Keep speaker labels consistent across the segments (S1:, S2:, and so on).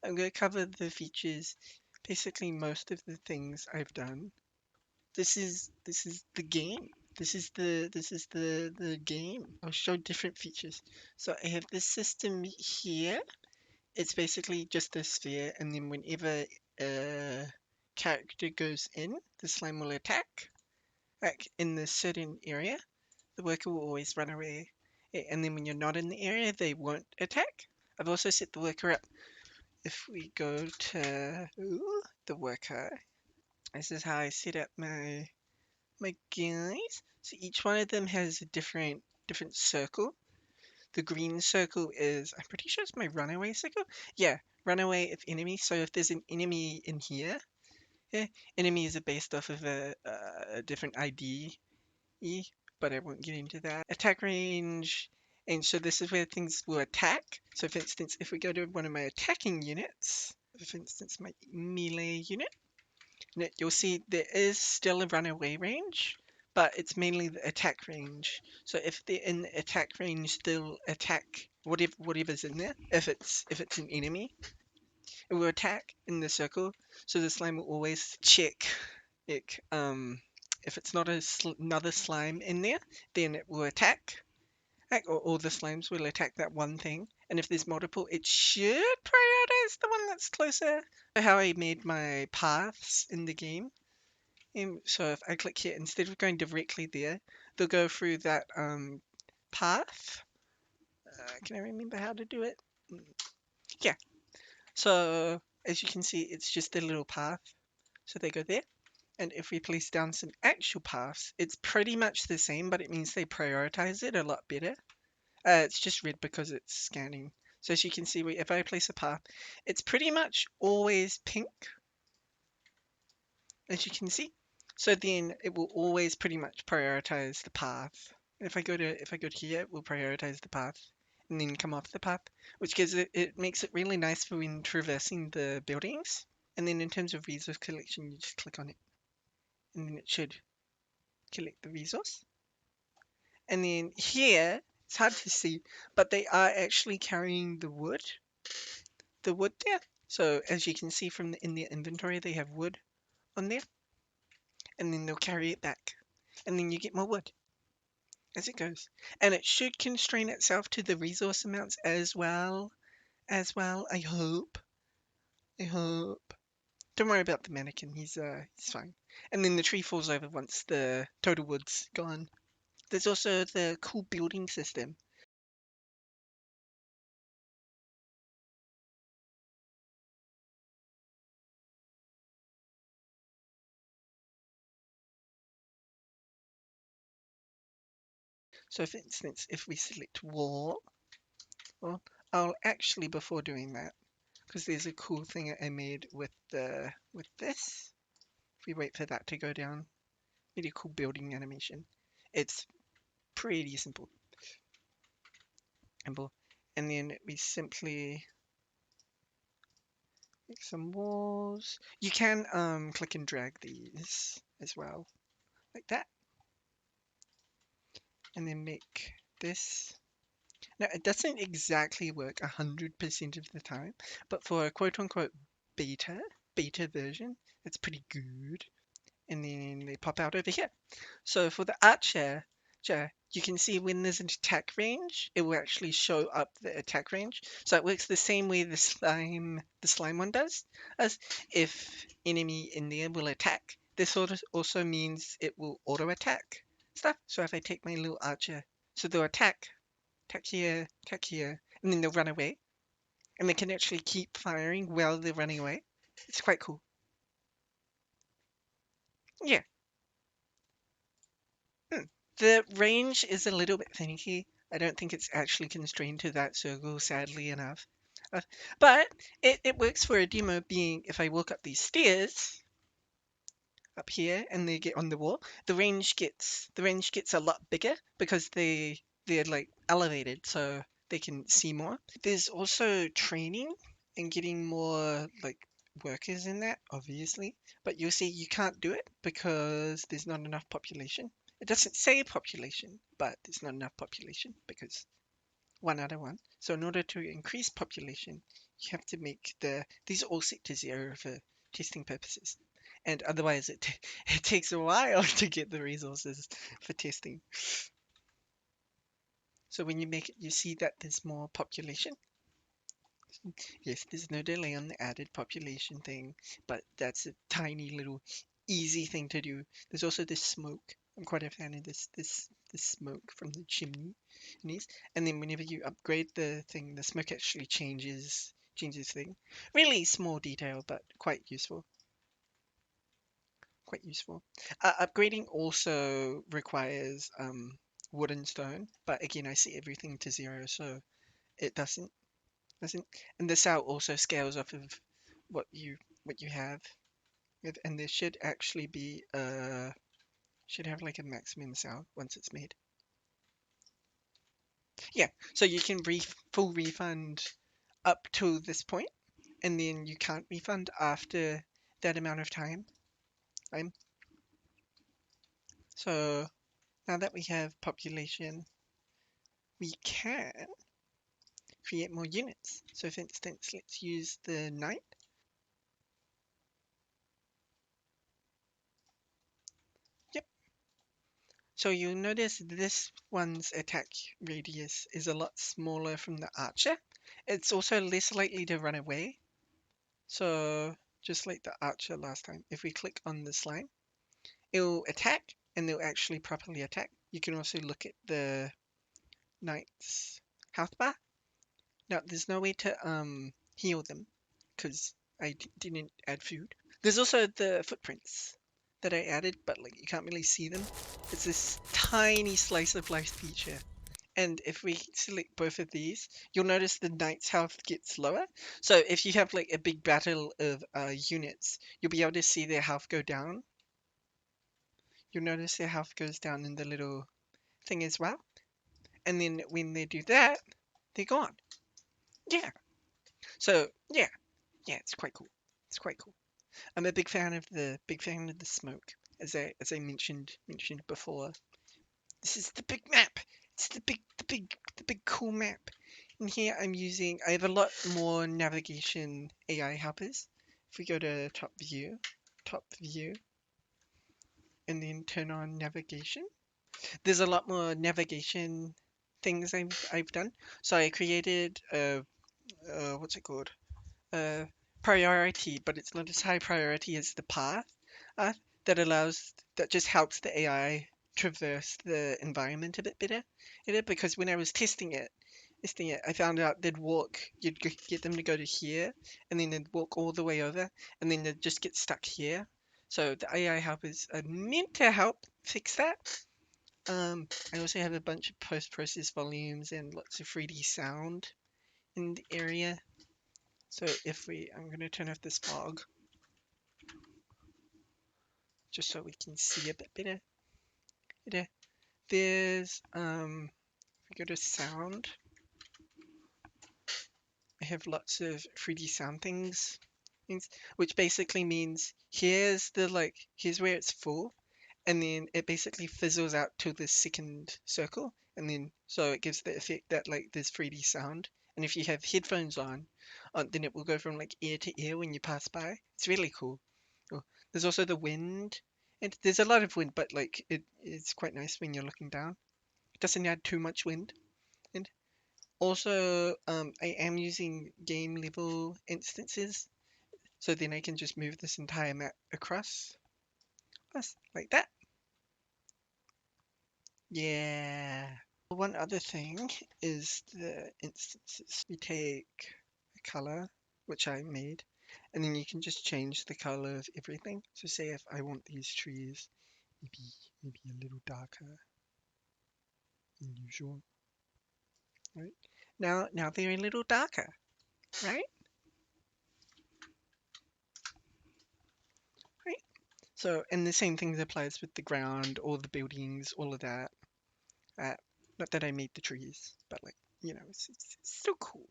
S1: I'm going to cover the features, basically most of the things I've done. This is the game. This is the game. I'll show different features. So I have this system here. It's basically just a sphere, and then whenever a character goes in, the slime will attack. Like in the certain area, the worker will always run away. And then when you're not in the area, they won't attack. I've also set the worker up. If we go to the worker, this is how I set up my guys. So each one of them has a different circle. The green circle is, I'm pretty sure it's my runaway circle. Yeah, runaway if enemy. So if there's an enemy in here, yeah, enemies are based off of a different ID, but I won't get into that. Attack range, and so this is where things will attack. So for instance, if we go to one of my attacking units, for instance, my melee unit, you'll see there is still a runaway range, but it's mainly the attack range. So if they're in the attack range, they'll attack whatever's in there. If it's an enemy, it will attack in the circle. So the slime will always check it. If it's not another slime in there, then it will attack. Or all the slimes will attack that one thing. And if there's multiple, it should prioritize the one that's closer. How I made my paths in the game. So if I click here, instead of going directly there, they'll go through that path. Can I remember how to do it? Yeah. So as you can see, it's just a little path. So they go there. And if we place down some actual paths, it's pretty much the same, but it means they prioritize it a lot better. It's just red because it's scanning. So as you can see, if I place a path, it's pretty much always pink, as you can see. So then it will always pretty much prioritize the path. If I go to here, it will prioritize the path and then come off the path, which gives it makes it really nice for when traversing the buildings. And then in terms of resource collection, you just click on it, and then it should collect the resource. And then here, it's hard to see, but they are actually carrying the wood there. So as you can see from in their inventory, they have wood on there, and then they'll carry it back, and then you get more wood as it goes. And it should constrain itself to the resource amounts as well. I hope. I hope. Don't worry about the mannequin. He's fine. And then the tree falls over once the total wood's gone. There's also the cool building system. So for instance, if we select wall, well, I'll actually, before doing that, because there's a cool thing I made with this. If we wait for that to go down, really cool building animation. It's pretty simple. And then we simply make some walls. You can click and drag these as well, like that, and then make this. Now it doesn't exactly work 100% of the time, but for a quote-unquote beta version, it's pretty good. And then they pop out over here. So for the archer, you can see when there's an attack range, it will actually show up the attack range. So it works the same way the slime one does, as if enemy in there will attack. This sort of also means it will auto attack stuff. So if I take my little archer, so they'll attack here, and then they'll run away. And they can actually keep firing while they're running away. It's quite cool. Yeah. Hmm. The range is a little bit finicky. I don't think it's actually constrained to that circle, sadly enough. Uh, but it works for a demo being if I walk up these stairs up here and they get on the wall, the range gets a lot bigger because they're like elevated so they can see more. There's also training and getting more like workers in that, obviously. But you'll see you can't do it because there's not enough population. It doesn't say population, but there's not enough population because 1 out of 1. So in order to increase population, you have to make these are all set to 0 for testing purposes. And otherwise it takes a while to get the resources for testing. So when you make it, you see that there's more population. Yes, there's no delay on the added population thing, but that's a tiny little easy thing to do. There's also this smoke. I'm quite a fan of this smoke from the chimney. And then whenever you upgrade the thing, the smoke actually changes thing. Really small detail, but quite useful. Quite useful. Upgrading also requires wood and stone, but again, I see everything to 0, so it doesn't. And the cell also scales off of what you what you have. And there should actually be should have like a maximum cell once it's made. Yeah, so you can full refund up to this point, and then you can't refund after that amount of time. Time. So now that we have population, we can create more units. So for instance, let's use the knight. Yep. So you'll notice this one's attack radius is a lot smaller from the archer. It's also less likely to run away. So just like the archer last time, if we click on this line, it'll attack and they'll actually properly attack. You can also look at the knight's health bar. Now there's no way to heal them because I didn't add food. There's also the footprints that I added, but like you can't really see them. It's this tiny slice of life feature. And if we select both of these, you'll notice the knight's health gets lower. So if you have like a big battle of units, you'll be able to see their health go down. You'll notice their health goes down in the little thing as well. And then when they do that, they're gone. Yeah. So yeah, it's quite cool. It's quite cool. I'm a big fan of the smoke, as I mentioned before. This is the big map. It's the big cool map. And here I have a lot more navigation AI helpers. If we go to top view, and then turn on navigation, there's a lot more navigation things I've done. So I created what's it called? Uh, priority, but it's not as high priority as the path uh, that just helps the AI traverse the environment a bit better. Because when I was testing it, I found out you'd get them to go to here, and then they'd walk all the way over, and then they'd just get stuck here. So the AI helpers are meant to help fix that. I also have a bunch of post-process volumes and lots of 3D sound in the area. So I'm going to turn off this fog just so we can see a bit better. There's, if we go to sound, I have lots of 3D sound things, which basically means here's where it's full, and then it basically fizzles out to the second circle, and then so it gives the effect that like there's 3D sound. And if you have headphones on, then it will go from like ear to ear when you pass by. It's really cool. Oh, there's also the wind, and there's a lot of wind, but like it's quite nice when you're looking down. It doesn't add too much wind. And also, I am using game level instances, so then I can just move this entire map across, like that. Yeah. One other thing is the instances. We take a color, which I made, and then you can just change the color of everything. So say if I want these trees maybe a little darker than usual, right? Now they're a little darker, right? Right. So, and the same thing applies with the ground, all the buildings, all of that. Uh, Not that I made the trees, but like, it's so cool.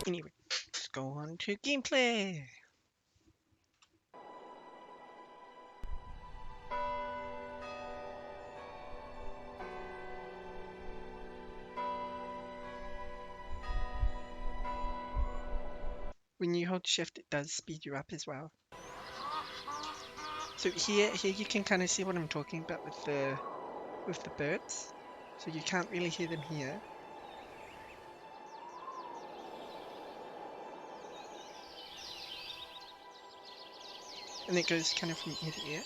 S1: Anyway, let's go on to gameplay. When you hold shift, it does speed you up as well. So here you can kind of see what I'm talking about with the birds. So you can't really hear them here. And it goes kind of from ear to ear.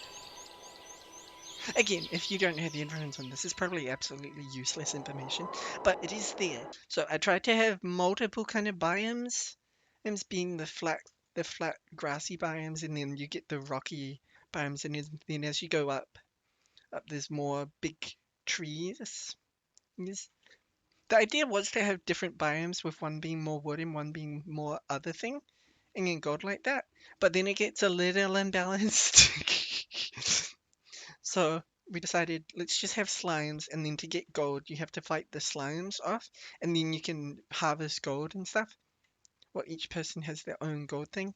S1: Again, if you don't have the headphones on, this is probably absolutely useless information, but it is there. So I tried to have multiple kind of biomes, being the flat grassy biomes, and then you get the rocky biomes, and then as you go up there's more big trees. Yes. The idea was to have different biomes, with one being more wood and one being more other thing, and then gold like that. But then it gets a little imbalanced. So we decided, let's just have slimes, and then to get gold, you have to fight the slimes off, and then you can harvest gold and stuff. Well, each person has their own gold thing.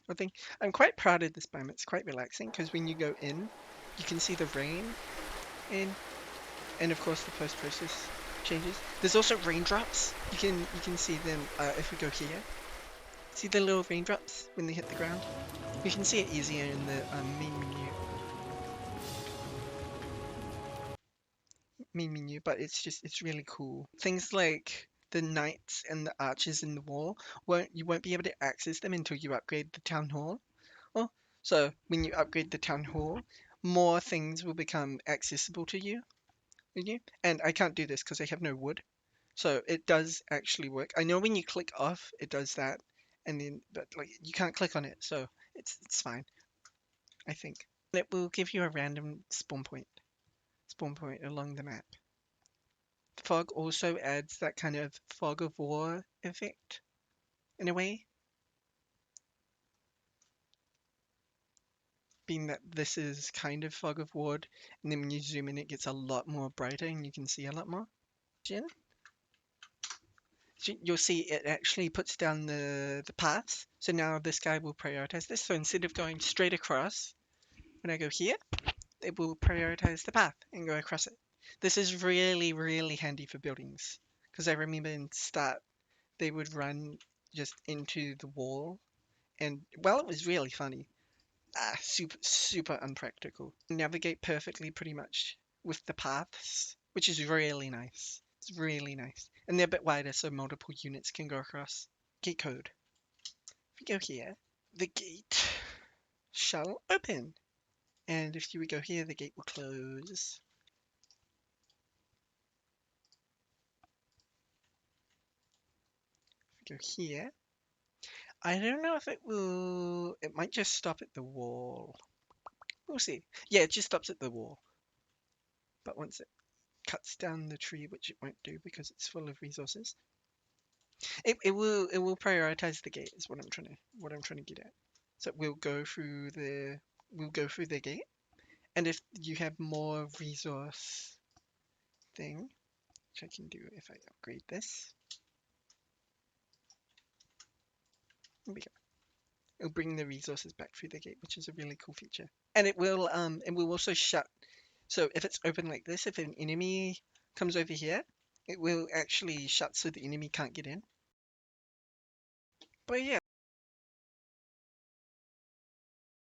S1: Or thing. I'm quite proud of this biome. It's quite relaxing because when you go in, you can see the rain, and of course the post process changes. There's also raindrops. You can see them if we go here. See the little raindrops when they hit the ground. You can see it easier in the main menu. But it's really cool. Things like the knights and the archers in the wall, you won't be able to access them until you upgrade the town hall. Oh, so when you upgrade the town hall, more things will become accessible to you. And I can't do this because I have no wood. So it does actually work. I know when you click off, it does that, and then but like you can't click on it, so it's fine, I think. It will give you a random spawn point along the map. Fog also adds that kind of fog of war effect in a way, being that this is kind of fog of war, and then when you zoom in, it gets a lot more brighter and you can see a lot more. So you'll see it actually puts down the paths. So now this guy will prioritize this. So instead of going straight across, when I go here, it will prioritize the path and go across it. This is really, really handy for buildings. Because I remember in start, they would run just into the wall. And, well, it was really funny. Super, super unpractical. Navigate perfectly pretty much with the paths, which is really nice. It's really nice. And they're a bit wider so multiple units can go across. Gate code. If we go here, the gate shall open. And if you would go here, the gate will close. If we go here, I don't know if it will. It might just stop at the wall. We'll see. Yeah, it just stops at the wall. But once it cuts down the tree, which it won't do because it's full of resources, it will prioritize the gate. Is what I'm trying to get at. So we'll go through the gate, and if you have more resource thing, which I can do if I upgrade this, there we go. It'll bring the resources back through the gate, which is a really cool feature. And it will also shut. So if it's open like this, if an enemy comes over here, it will actually shut so the enemy can't get in. But yeah,